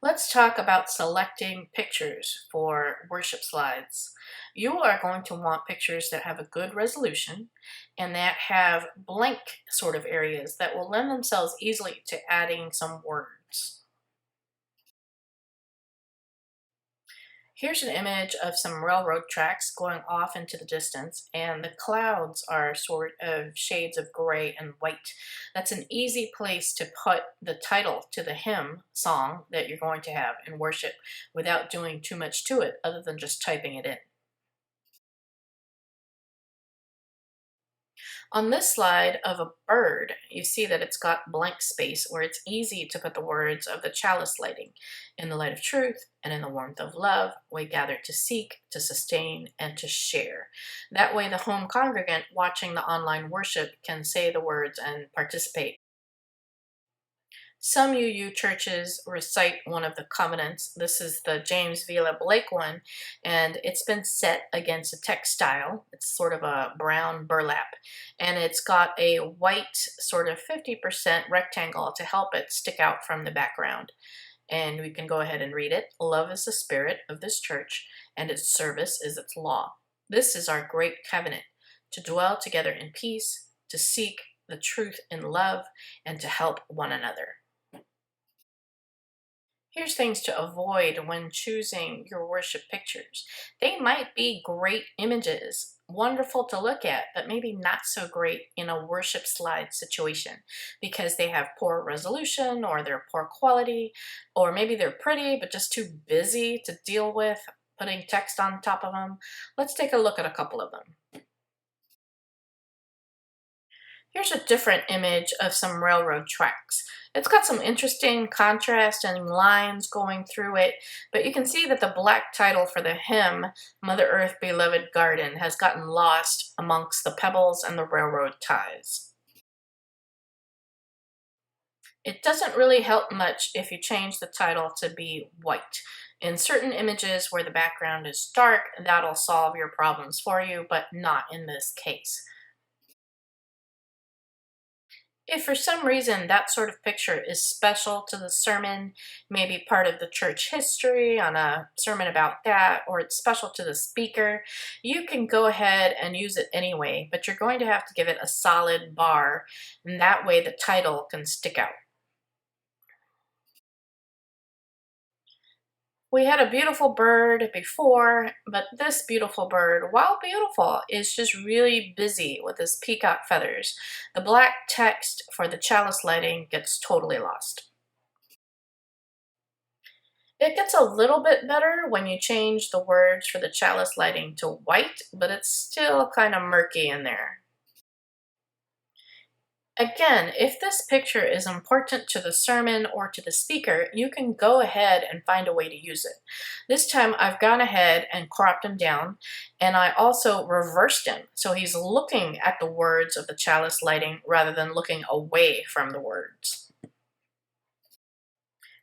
Let's talk about selecting pictures for worship slides. You are going to want pictures that have a good resolution and that have blank sort of areas that will lend themselves easily to adding some words. Here's an image of some railroad tracks going off into the distance, and the clouds are sort of shades of gray and white. That's an easy place to put the title to the hymn song that you're going to have in worship without doing too much to it other than just typing it in. On this slide of a bird, you see that it's got blank space where it's easy to put the words of the chalice lighting. In the light of truth and in the warmth of love, we gather to seek, to sustain, and to share. That way, the home congregant watching the online worship can say the words and participate. Some UU churches recite one of the covenants. This is the James Vila Blake one, and it's been set against a textile. It's sort of a brown burlap, and it's got a white sort of 50% rectangle to help it stick out from the background. And we can go ahead and read it. Love is the spirit of this church, and its service is its law. This is our great covenant, to dwell together in peace, to seek the truth in love, and to help one another. Here's things to avoid when choosing your worship pictures. They might be great images, wonderful to look at, but maybe not so great in a worship slide situation because they have poor resolution or they're poor quality, or maybe they're pretty but just too busy to deal with putting text on top of them. Let's take a look at a couple of them. Here's a different image of some railroad tracks. It's got some interesting contrast and lines going through it, but you can see that the black title for the hymn, Mother Earth Beloved Garden, has gotten lost amongst the pebbles and the railroad ties. It doesn't really help much if you change the title to be white. In certain images where the background is dark, that'll solve your problems for you, but not in this case. If for some reason that sort of picture is special to the sermon, maybe part of the church history on a sermon about that, or it's special to the speaker, you can go ahead and use it anyway, but you're going to have to give it a solid bar, and that way the title can stick out. We had a beautiful bird before, but this beautiful bird, while beautiful, is just really busy with his peacock feathers. The black text for the chalice lighting gets totally lost. It gets a little bit better when you change the words for the chalice lighting to white, but it's still kind of murky in there. Again, if this picture is important to the sermon or to the speaker, you can go ahead and find a way to use it. This time I've gone ahead and cropped him down, and I also reversed him so he's looking at the words of the chalice lighting rather than looking away from the words.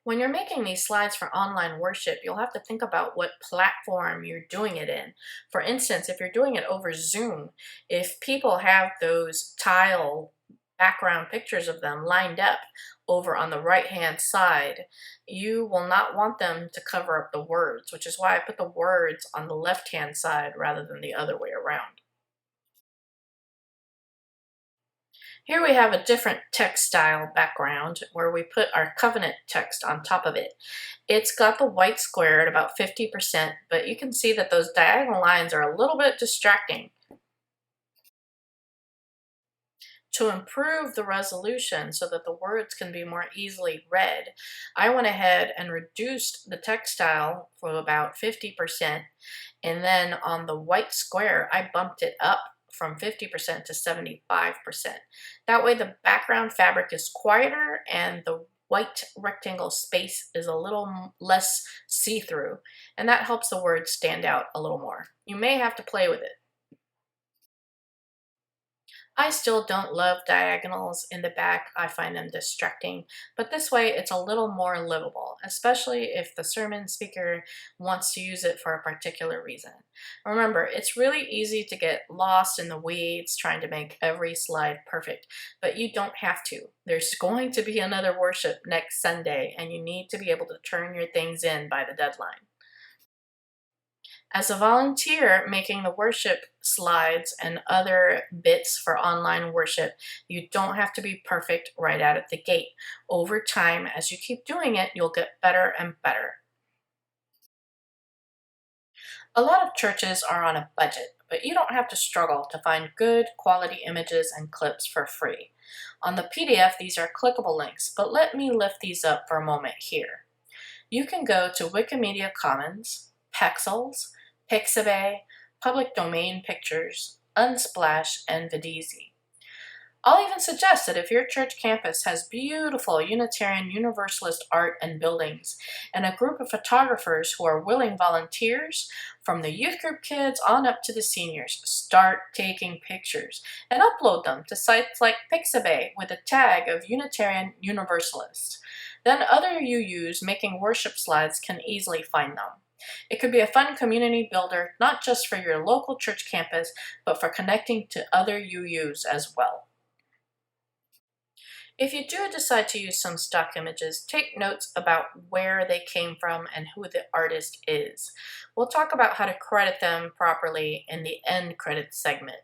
When you're making these slides for online worship, you'll have to think about what platform you're doing it in. For instance, if you're doing it over Zoom, if people have those tile background pictures of them lined up over on the right-hand side, you will not want them to cover up the words, which is why I put the words on the left-hand side rather than the other way around. Here we have a different text style background where we put our covenant text on top of it. It's got the white square at about 50%, but you can see that those diagonal lines are a little bit distracting. To improve the resolution so that the words can be more easily read, I went ahead and reduced the text style from about 50%, and then on the white square, I bumped it up from 50% to 75%. That way the background fabric is quieter and the white rectangle space is a little less see-through, and that helps the words stand out a little more. You may have to play with it. I still don't love diagonals in the back. I find them distracting, but this way it's a little more livable. especially if the sermon speaker wants to use it for a particular reason. Remember, it's really easy to get lost in the weeds trying to make every slide perfect, but you don't have to. There's going to be another worship next Sunday, and you need to be able to turn your things in by the deadline. As a volunteer making the worship slides and other bits for online worship, you don't have to be perfect right out of the gate. Over time, as you keep doing it, you'll get better and better. A lot of churches are on a budget, but you don't have to struggle to find good quality images and clips for free. On the PDF, these are clickable links, but let me lift these up for a moment here. You can go to Wikimedia Commons, Pexels, Pixabay, Public Domain Pictures, Unsplash, and Vidizi. I'll even suggest that if your church campus has beautiful Unitarian Universalist art and buildings, and a group of photographers who are willing volunteers, from the youth group kids on up to the seniors, start taking pictures and upload them to sites like Pixabay with a tag of Unitarian Universalist. Then other UUs making worship slides can easily find them. It could be a fun community builder, not just for your local church campus, but for connecting to other UUs as well. If you do decide to use some stock images, take notes about where they came from and who the artist is. We'll talk about how to credit them properly in the end credits segment.